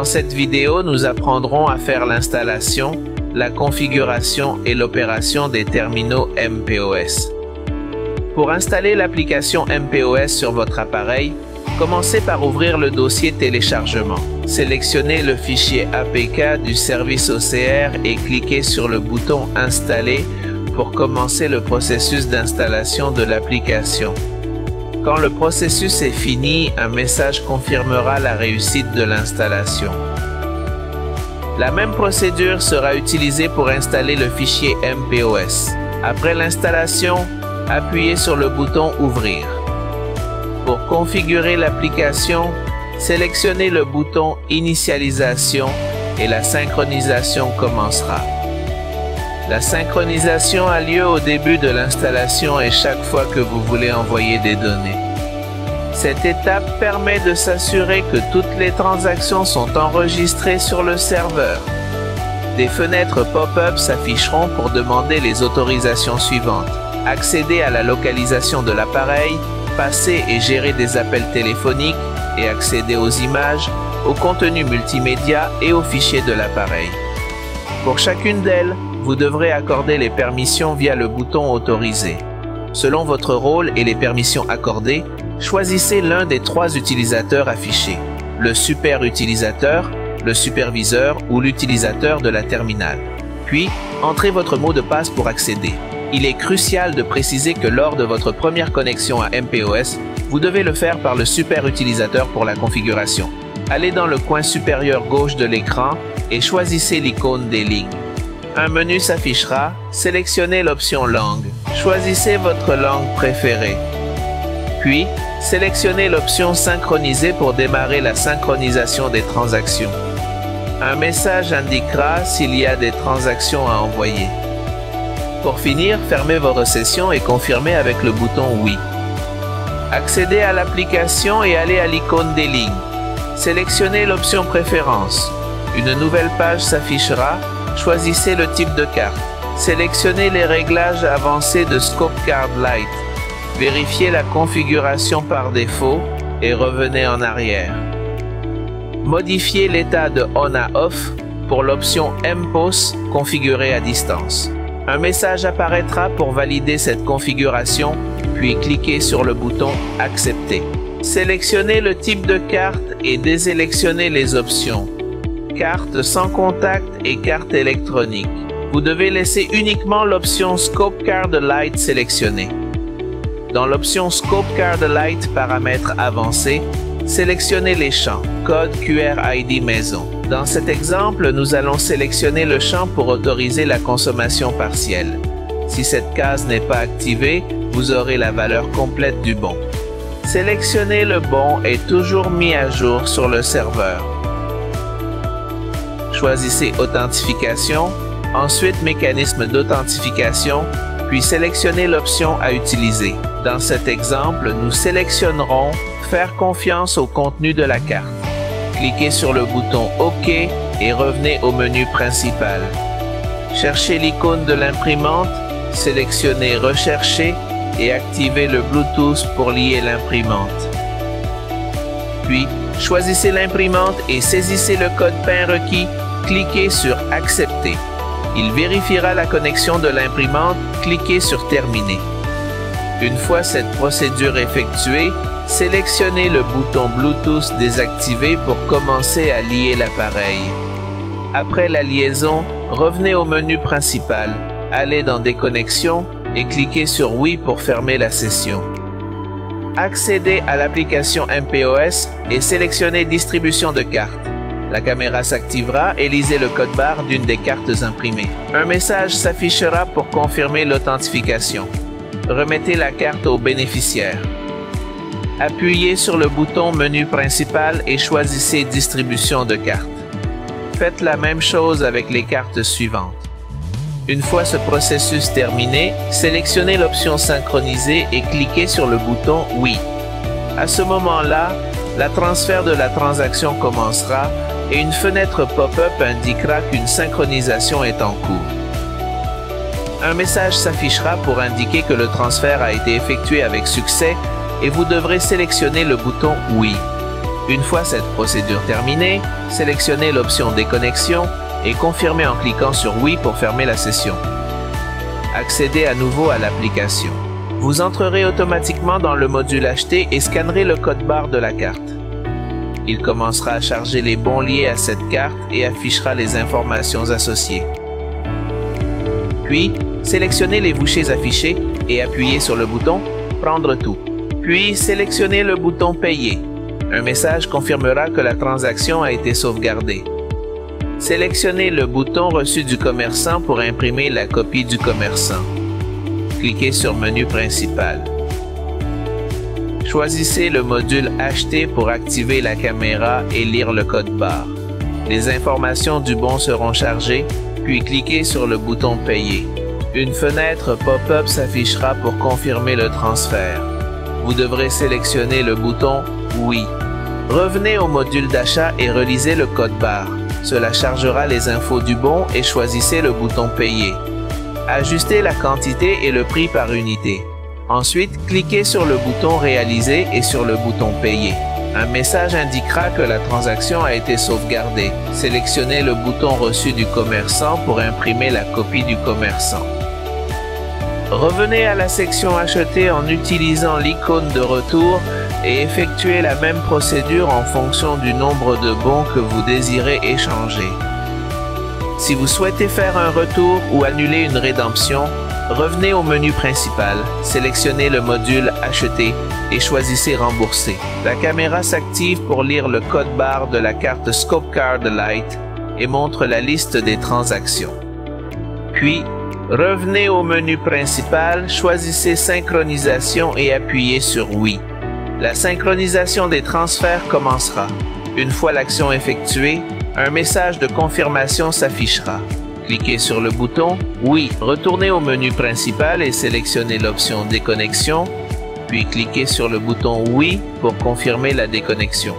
Dans cette vidéo, nous apprendrons à faire l'installation, la configuration et l'opération des terminaux mPOS. Pour installer l'application mPOS sur votre appareil, commencez par ouvrir le dossier téléchargement. Sélectionnez le fichier APK du service OCR et cliquez sur le bouton Installer pour commencer le processus d'installation de l'application. Quand le processus est fini, un message confirmera la réussite de l'installation. La même procédure sera utilisée pour installer le fichier mPOS. Après l'installation, appuyez sur le bouton Ouvrir. Pour configurer l'application, sélectionnez le bouton Initialisation et la synchronisation commencera. La synchronisation a lieu au début de l'installation et chaque fois que vous voulez envoyer des données. Cette étape permet de s'assurer que toutes les transactions sont enregistrées sur le serveur. Des fenêtres pop-up s'afficheront pour demander les autorisations suivantes. Accéder à la localisation de l'appareil, passer et gérer des appels téléphoniques et accéder aux images, au contenu multimédia et aux fichiers de l'appareil. Pour chacune d'elles, vous devrez accorder les permissions via le bouton Autoriser. Selon votre rôle et les permissions accordées, choisissez l'un des 3 utilisateurs affichés, le super utilisateur, le superviseur ou l'utilisateur de la terminale. Puis, entrez votre mot de passe pour accéder. Il est crucial de préciser que lors de votre première connexion à mPOS, vous devez le faire par le super utilisateur pour la configuration. Allez dans le coin supérieur gauche de l'écran et choisissez l'icône des lignes. Un menu s'affichera, sélectionnez l'option langue. Choisissez votre langue préférée. Puis, sélectionnez l'option synchroniser pour démarrer la synchronisation des transactions. Un message indiquera s'il y a des transactions à envoyer. Pour finir, fermez vos recessions et confirmez avec le bouton Oui. Accédez à l'application et allez à l'icône des lignes. Sélectionnez l'option Préférences. Une nouvelle page s'affichera. Choisissez le type de carte. Sélectionnez les réglages avancés de Scope Card Lite. Vérifiez la configuration par défaut et revenez en arrière. Modifiez l'état de On à Off pour l'option mPOS configurée à distance. Un message apparaîtra pour valider cette configuration, puis cliquez sur le bouton Accepter. Sélectionnez le type de carte et désélectionnez les options carte sans contact et carte électronique. Vous devez laisser uniquement l'option Scope Card Lite sélectionnée. Dans l'option Scope Card Lite paramètres avancés, sélectionnez les champs Code QR ID Maison. Dans cet exemple, nous allons sélectionner le champ pour autoriser la consommation partielle. Si cette case n'est pas activée, vous aurez la valeur complète du bon. Sélectionner le bon est toujours mis à jour sur le serveur. Choisissez Authentification, ensuite Mécanisme d'authentification, puis sélectionnez l'option à utiliser. Dans cet exemple, nous sélectionnerons Faire confiance au contenu de la carte. Cliquez sur le bouton OK et revenez au menu principal. Cherchez l'icône de l'imprimante, sélectionnez Rechercher et activez le Bluetooth pour lier l'imprimante. Puis, choisissez l'imprimante et saisissez le code PIN requis. Cliquez sur Accepter. Il vérifiera la connexion de l'imprimante. Cliquez sur Terminer. Une fois cette procédure effectuée, sélectionnez le bouton Bluetooth désactivé pour commencer à lier l'appareil. Après la liaison, revenez au menu principal, allez dans Déconnexion et cliquez sur Oui pour fermer la session. Accédez à l'application mPOS et sélectionnez Distribution de cartes. La caméra s'activera et lisez le code barre d'une des cartes imprimées. Un message s'affichera pour confirmer l'authentification. Remettez la carte au bénéficiaire. Appuyez sur le bouton Menu principal et choisissez Distribution de cartes. Faites la même chose avec les cartes suivantes. Une fois ce processus terminé, sélectionnez l'option Synchroniser et cliquez sur le bouton Oui. À ce moment-là, le transfert de la transaction commencera et une fenêtre pop-up indiquera qu'une synchronisation est en cours. Un message s'affichera pour indiquer que le transfert a été effectué avec succès et vous devrez sélectionner le bouton Oui. Une fois cette procédure terminée, sélectionnez l'option Déconnexion et confirmez en cliquant sur Oui pour fermer la session. Accédez à nouveau à l'application. Vous entrerez automatiquement dans le module Acheter et scannerez le code barre de la carte. Il commencera à charger les bons liés à cette carte et affichera les informations associées. Puis, sélectionnez les bouchées affichées et appuyez sur le bouton « Prendre tout ». Puis, sélectionnez le bouton « Payer ». Un message confirmera que la transaction a été sauvegardée. Sélectionnez le bouton « Reçu du commerçant » pour imprimer la copie du commerçant. Cliquez sur Menu principal. Choisissez le module Acheter pour activer la caméra et lire le code barre. Les informations du bon seront chargées, puis cliquez sur le bouton Payer. Une fenêtre pop-up s'affichera pour confirmer le transfert. Vous devrez sélectionner le bouton Oui. Revenez au module d'achat et relisez le code barre. Cela chargera les infos du bon et choisissez le bouton Payer. Ajustez la quantité et le prix par unité. Ensuite, cliquez sur le bouton Réaliser et sur le bouton Payer. Un message indiquera que la transaction a été sauvegardée. Sélectionnez le bouton Reçu du commerçant pour imprimer la copie du commerçant. Revenez à la section Acheter en utilisant l'icône de retour et effectuez la même procédure en fonction du nombre de bons que vous désirez échanger. Si vous souhaitez faire un retour ou annuler une rédemption, revenez au menu principal, sélectionnez le module Acheter et choisissez Rembourser. La caméra s'active pour lire le code barre de la carte Scope Card Lite et montre la liste des transactions. Puis, revenez au menu principal, choisissez Synchronisation et appuyez sur Oui. La synchronisation des transferts commencera. Une fois l'action effectuée, un message de confirmation s'affichera. Cliquez sur le bouton Oui. Retournez au menu principal et sélectionnez l'option Déconnexion, puis cliquez sur le bouton Oui pour confirmer la déconnexion.